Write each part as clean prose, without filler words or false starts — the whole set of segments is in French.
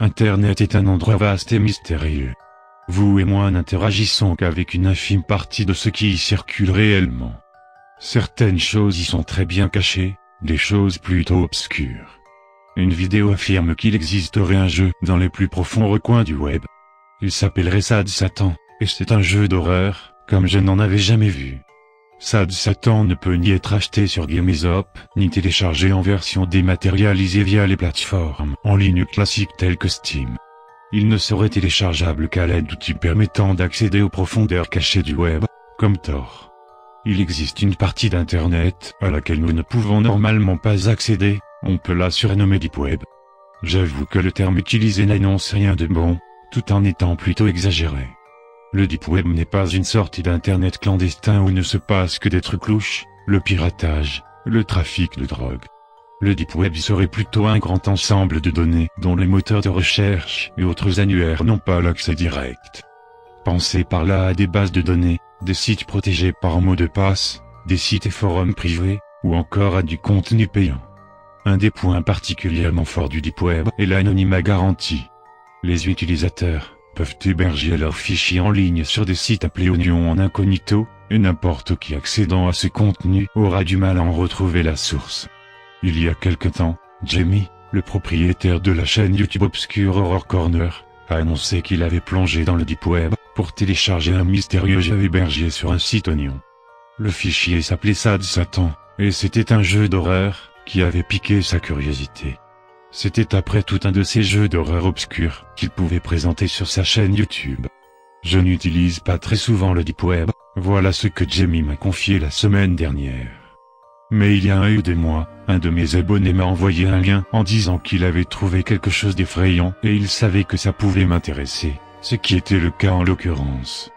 Internet est un endroit vaste et mystérieux. Vous et moi n'interagissons qu'avec une infime partie de ce qui y circule réellement. Certaines choses y sont très bien cachées, des choses plutôt obscures. Une vidéo affirme qu'il existerait un jeu dans les plus profonds recoins du web. Il s'appellerait Sad Satan, et c'est un jeu d'horreur, comme je n'en avais jamais vu. Sad Satan ne peut ni être acheté sur GameStop, ni téléchargé en version dématérialisée via les plateformes en ligne classiques telles que Steam. Il ne serait téléchargeable qu'à l'aide d'outils permettant d'accéder aux profondeurs cachées du web, comme Tor. Il existe une partie d'Internet à laquelle nous ne pouvons normalement pas accéder, on peut la surnommer Deep Web. J'avoue que le terme utilisé n'annonce rien de bon, tout en étant plutôt exagéré. Le Deep Web n'est pas une sorte d'Internet clandestin où ne se passe que des trucs louches, le piratage, le trafic de drogue. Le Deep Web serait plutôt un grand ensemble de données dont les moteurs de recherche et autres annuaires n'ont pas l'accès direct. Pensez par là à des bases de données, des sites protégés par mot de passe, des sites et forums privés, ou encore à du contenu payant. Un des points particulièrement forts du Deep Web est l'anonymat garanti. Les utilisateurs peuvent héberger leurs fichiers en ligne sur des sites appelés oignons en incognito, et n'importe qui accédant à ce contenu aura du mal à en retrouver la source. Il y a quelque temps, Jamie, le propriétaire de la chaîne YouTube Obscure Horror Corner, a annoncé qu'il avait plongé dans le Deep Web pour télécharger un mystérieux jeu hébergé sur un site oignon. Le fichier s'appelait Sad Satan, et c'était un jeu d'horreur qui avait piqué sa curiosité. C'était après tout un de ces jeux d'horreur obscurs qu'il pouvait présenter sur sa chaîne YouTube. Je n'utilise pas très souvent le Deep Web, voilà ce que Jamie m'a confié la semaine dernière. Mais il y a un ou deux mois, un de mes abonnés m'a envoyé un lien en disant qu'il avait trouvé quelque chose d'effrayant et il savait que ça pouvait m'intéresser, ce qui était le cas en l'occurrence.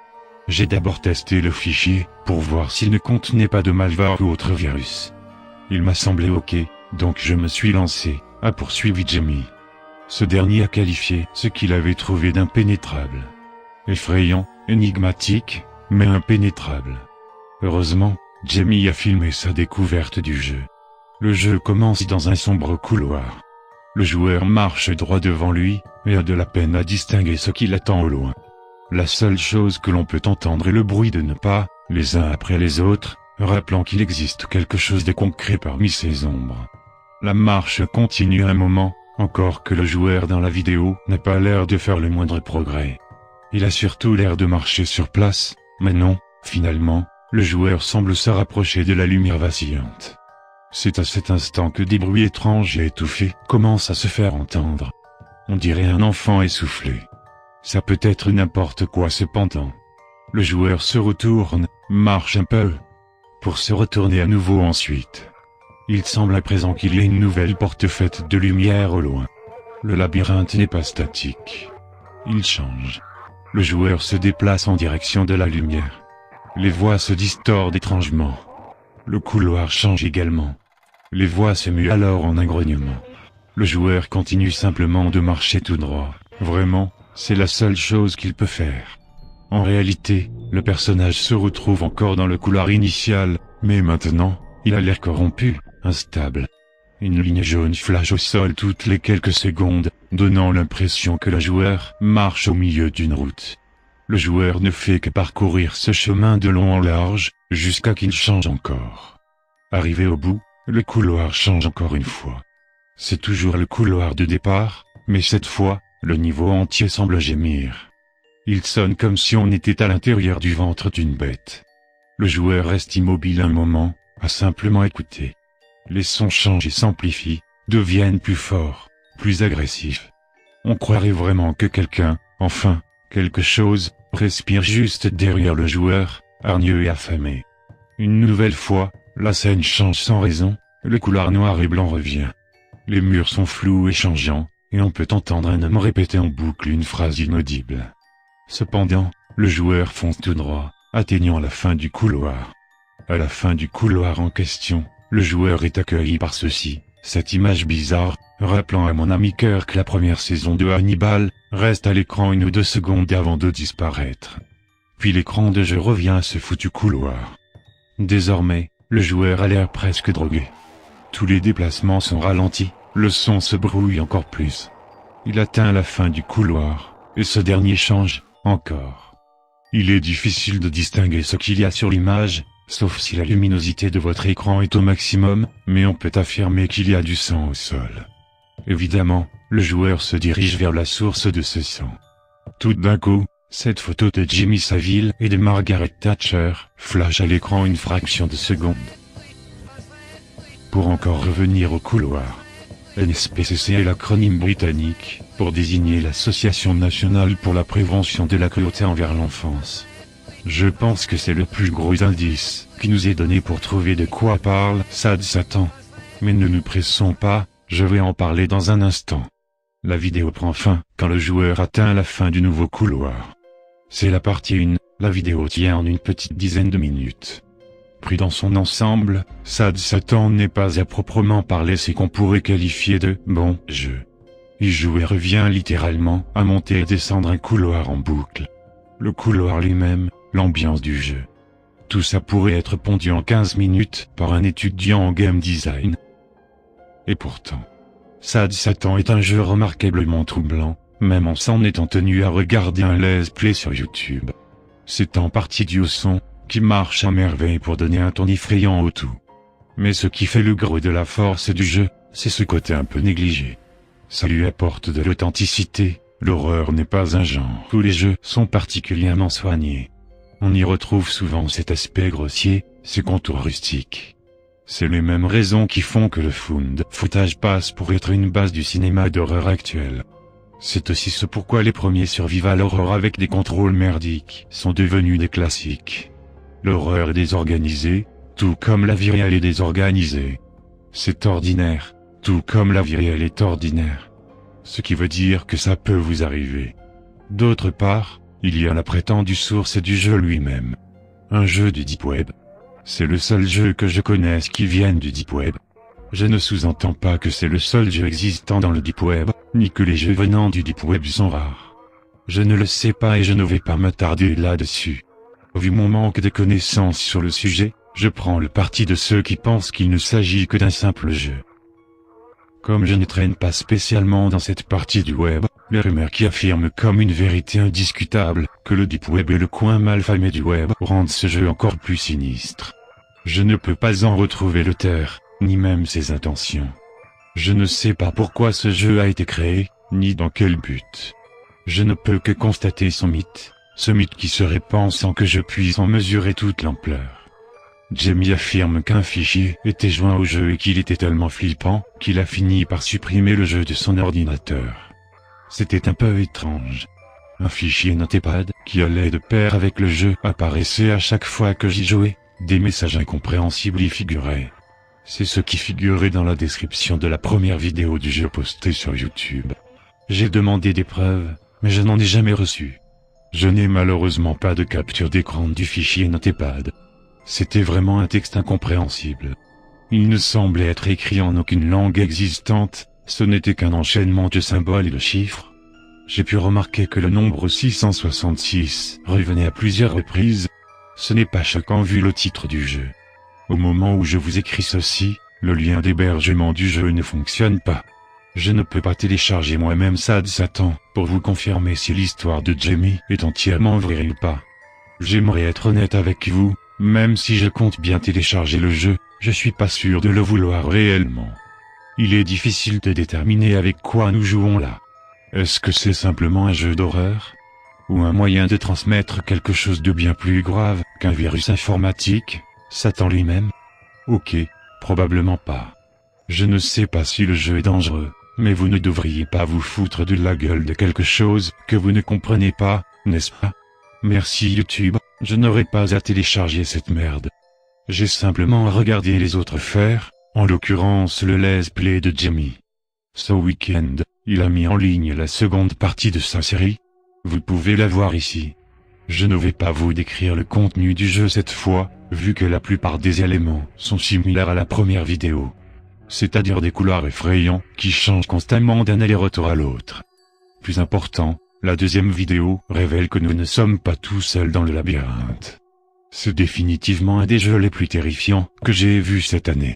J'ai d'abord testé le fichier, pour voir s'il ne contenait pas de malware ou autre virus. Il m'a semblé ok, donc je me suis lancé, a poursuivi Jamie. Ce dernier a qualifié ce qu'il avait trouvé d'impénétrable. Effrayant, énigmatique, mais impénétrable. Heureusement, Jamie a filmé sa découverte du jeu. Le jeu commence dans un sombre couloir. Le joueur marche droit devant lui, et a de la peine à distinguer ce qui l'attend au loin. La seule chose que l'on peut entendre est le bruit de pas, les uns après les autres, rappelant qu'il existe quelque chose de concret parmi ces ombres. La marche continue un moment, encore que le joueur dans la vidéo n'a pas l'air de faire le moindre progrès. Il a surtout l'air de marcher sur place, mais non, finalement, le joueur semble se rapprocher de la lumière vacillante. C'est à cet instant que des bruits étranges et étouffés commencent à se faire entendre. On dirait un enfant essoufflé. Ça peut être n'importe quoi cependant. Le joueur se retourne, marche un peu, pour se retourner à nouveau ensuite. Il semble à présent qu'il y ait une nouvelle porte faite de lumière au loin. Le labyrinthe n'est pas statique. Il change. Le joueur se déplace en direction de la lumière. Les voix se distordent étrangement. Le couloir change également. Les voix se muent alors en un grognement. Le joueur continue simplement de marcher tout droit. Vraiment, c'est la seule chose qu'il peut faire. En réalité, le personnage se retrouve encore dans le couloir initial, mais maintenant, il a l'air corrompu, instable. Une ligne jaune flash au sol toutes les quelques secondes, donnant l'impression que le joueur marche au milieu d'une route. Le joueur ne fait que parcourir ce chemin de long en large, jusqu'à qu'il change encore. Arrivé au bout, le couloir change encore une fois. C'est toujours le couloir de départ, mais cette fois, le niveau entier semble gémir. Il sonne comme si on était à l'intérieur du ventre d'une bête. Le joueur reste immobile un moment, à simplement écouter. Les sons changent et s'amplifient, deviennent plus forts, plus agressifs. On croirait vraiment que quelqu'un, enfin, quelque chose, respire juste derrière le joueur, hargneux et affamé. Une nouvelle fois, la scène change sans raison, le couloir noir et blanc revient. Les murs sont flous et changeants, et on peut entendre un homme répéter en boucle une phrase inaudible. Cependant, le joueur fonce tout droit, atteignant la fin du couloir. À la fin du couloir en question, le joueur est accueilli par ceci, cette image bizarre, rappelant à mon ami Cœur que la première saison de Hannibal reste à l'écran 1 ou 2 secondes avant de disparaître. Puis l'écran de jeu revient à ce foutu couloir. Désormais, le joueur a l'air presque drogué. Tous les déplacements sont ralentis, le son se brouille encore plus. Il atteint la fin du couloir, et ce dernier change, encore. Il est difficile de distinguer ce qu'il y a sur l'image, sauf si la luminosité de votre écran est au maximum, mais on peut affirmer qu'il y a du sang au sol. Évidemment, le joueur se dirige vers la source de ce sang. Tout d'un coup, cette photo de Jimmy Savile et de Margaret Thatcher flash à l'écran une fraction de seconde. Pour encore revenir au couloir. NSPCC est l'acronyme britannique pour désigner l'Association nationale pour la prévention de la cruauté envers l'enfance. Je pense que c'est le plus gros indice qui nous est donné pour trouver de quoi parle Sad Satan. Mais ne nous pressons pas, je vais en parler dans un instant. La vidéo prend fin quand le joueur atteint la fin du nouveau couloir. C'est la partie 1, la vidéo tient en une petite dizaine de minutes. Pris dans son ensemble, Sad Satan n'est pas à proprement parler ce qu'on pourrait qualifier de bon jeu. Il joue et revient littéralement à monter et descendre un couloir en boucle. Le couloir lui-même, l'ambiance du jeu. Tout ça pourrait être pondu en 15 minutes par un étudiant en game design. Et pourtant, Sad Satan est un jeu remarquablement troublant, même en s'en étant tenu à regarder un let's play sur YouTube. C'est en partie dû au son, qui marche à merveille pour donner un ton effrayant au tout. Mais ce qui fait le gros de la force du jeu, c'est ce côté un peu négligé. Ça lui apporte de l'authenticité, l'horreur n'est pas un genre où les jeux sont particulièrement soignés. On y retrouve souvent cet aspect grossier, ces contours rustiques. C'est les mêmes raisons qui font que le found footage passe pour être une base du cinéma d'horreur actuel. C'est aussi ce pourquoi les premiers survival horror avec des contrôles merdiques sont devenus des classiques. L'horreur est désorganisée, tout comme la vie réelle est désorganisée. C'est ordinaire, tout comme la vie réelle est ordinaire. Ce qui veut dire que ça peut vous arriver. D'autre part, il y a la prétendue source du jeu lui-même. Un jeu du Deep Web. C'est le seul jeu que je connaisse qui vienne du Deep Web. Je ne sous-entends pas que c'est le seul jeu existant dans le Deep Web, ni que les jeux venant du Deep Web sont rares. Je ne le sais pas et je ne vais pas m'attarder là-dessus. Vu mon manque de connaissances sur le sujet, je prends le parti de ceux qui pensent qu'il ne s'agit que d'un simple jeu. Comme je ne traîne pas spécialement dans cette partie du web, les rumeurs qui affirment comme une vérité indiscutable que le Deep Web est le coin malfamé du web rendent ce jeu encore plus sinistre. Je ne peux pas en retrouver l'auteur, ni même ses intentions. Je ne sais pas pourquoi ce jeu a été créé, ni dans quel but. Je ne peux que constater son mythe, ce mythe qui se répand sans que je puisse en mesurer toute l'ampleur. Jamie affirme qu'un fichier était joint au jeu et qu'il était tellement flippant qu'il a fini par supprimer le jeu de son ordinateur. C'était un peu étrange. Un fichier Notepad qui allait de pair avec le jeu apparaissait à chaque fois que j'y jouais, des messages incompréhensibles y figuraient. C'est ce qui figurait dans la description de la première vidéo du jeu postée sur YouTube. J'ai demandé des preuves, mais je n'en ai jamais reçu. Je n'ai malheureusement pas de capture d'écran du fichier Notepad. C'était vraiment un texte incompréhensible. Il ne semblait être écrit en aucune langue existante, ce n'était qu'un enchaînement de symboles et de chiffres. J'ai pu remarquer que le nombre 666 revenait à plusieurs reprises. Ce n'est pas choquant vu le titre du jeu. Au moment où je vous écris ceci, le lien d'hébergement du jeu ne fonctionne pas. Je ne peux pas télécharger moi-même Sad Satan pour vous confirmer si l'histoire de Jamie est entièrement vraie ou pas. J'aimerais être honnête avec vous, même si je compte bien télécharger le jeu, je suis pas sûr de le vouloir réellement. Il est difficile de déterminer avec quoi nous jouons là. Est-ce que c'est simplement un jeu d'horreur? Ou un moyen de transmettre quelque chose de bien plus grave qu'un virus informatique, Satan lui-même? Ok, probablement pas. Je ne sais pas si le jeu est dangereux, mais vous ne devriez pas vous foutre de la gueule de quelque chose que vous ne comprenez pas, n'est-ce pas? Merci YouTube, je n'aurai pas à télécharger cette merde. J'ai simplement à regarder les autres faire, en l'occurrence le let's play de Jamie. Ce week-end, il a mis en ligne la seconde partie de sa série. Vous pouvez la voir ici. Je ne vais pas vous décrire le contenu du jeu cette fois, vu que la plupart des éléments sont similaires à la première vidéo. C'est-à-dire des couloirs effrayants qui changent constamment d'un aller-retour à l'autre. Plus important, la deuxième vidéo révèle que nous ne sommes pas tout seuls dans le labyrinthe. C'est définitivement un des jeux les plus terrifiants que j'ai vus cette année.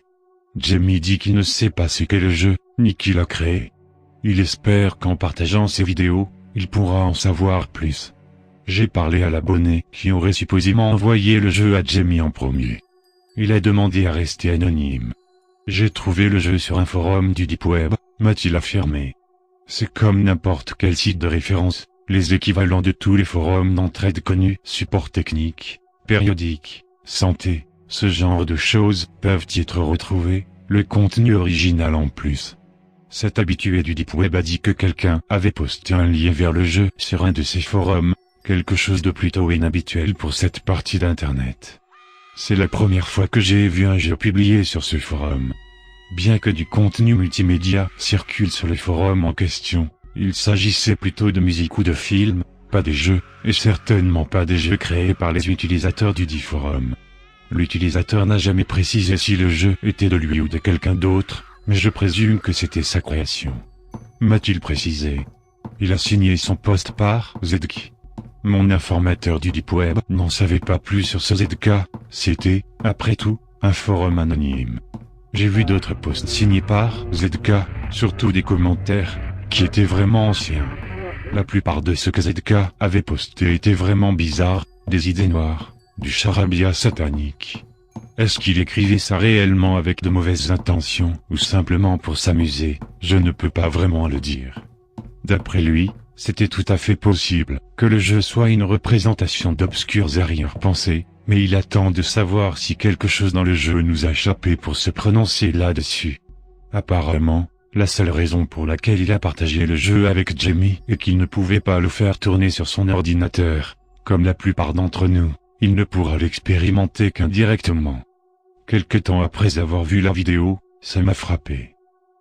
Jamie dit qu'il ne sait pas ce qu'est le jeu, ni qui l'a créé. Il espère qu'en partageant ses vidéos, il pourra en savoir plus. J'ai parlé à l'abonné qui aurait supposément envoyé le jeu à Jamie en premier. Il a demandé à rester anonyme. J'ai trouvé le jeu sur un forum du Deep Web, m'a-t-il affirmé. C'est comme n'importe quel site de référence, les équivalents de tous les forums d'entraide connus, support technique, périodique, santé, ce genre de choses peuvent y être retrouvés, le contenu original en plus. Cet habitué du Deep Web a dit que quelqu'un avait posté un lien vers le jeu sur un de ces forums, quelque chose de plutôt inhabituel pour cette partie d'internet. C'est la première fois que j'ai vu un jeu publié sur ce forum. Bien que du contenu multimédia circule sur le forum en question, il s'agissait plutôt de musique ou de films, pas des jeux, et certainement pas des jeux créés par les utilisateurs du dit forum. L'utilisateur n'a jamais précisé si le jeu était de lui ou de quelqu'un d'autre, mais je présume que c'était sa création. M'a-t-il précisé. Il a signé son post par ZK. Mon informateur du Deep Web n'en savait pas plus sur ce ZK, c'était, après tout, un forum anonyme. J'ai vu d'autres posts signés par ZK, surtout des commentaires, qui étaient vraiment anciens. La plupart de ce que ZK avait posté étaient vraiment bizarres, des idées noires, du charabia satanique. Est-ce qu'il écrivait ça réellement avec de mauvaises intentions, ou simplement pour s'amuser? Je ne peux pas vraiment le dire. D'après lui, c'était tout à fait possible que le jeu soit une représentation d'obscures arrière-pensées, mais il attend de savoir si quelque chose dans le jeu nous a échappé pour se prononcer là-dessus. Apparemment, la seule raison pour laquelle il a partagé le jeu avec Jamie est qu'il ne pouvait pas le faire tourner sur son ordinateur. Comme la plupart d'entre nous, il ne pourra l'expérimenter qu'indirectement. Quelque temps après avoir vu la vidéo, ça m'a frappé.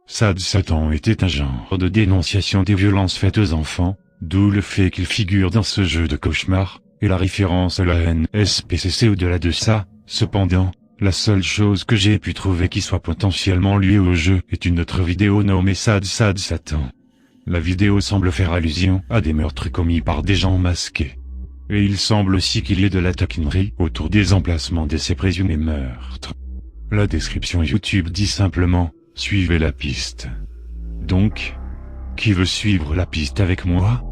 Sad Satan était un genre de dénonciation des violences faites aux enfants, d'où le fait qu'il figure dans ce jeu de cauchemar, et la référence à la NSPCC au-delà de ça. Cependant, la seule chose que j'ai pu trouver qui soit potentiellement liée au jeu est une autre vidéo nommée Sad Satan. La vidéo semble faire allusion à des meurtres commis par des gens masqués. Et il semble aussi qu'il y ait de la taquinerie autour des emplacements de ces présumés meurtres. La description YouTube dit simplement « Suivez la piste ». Donc, qui veut suivre la piste avec moi ?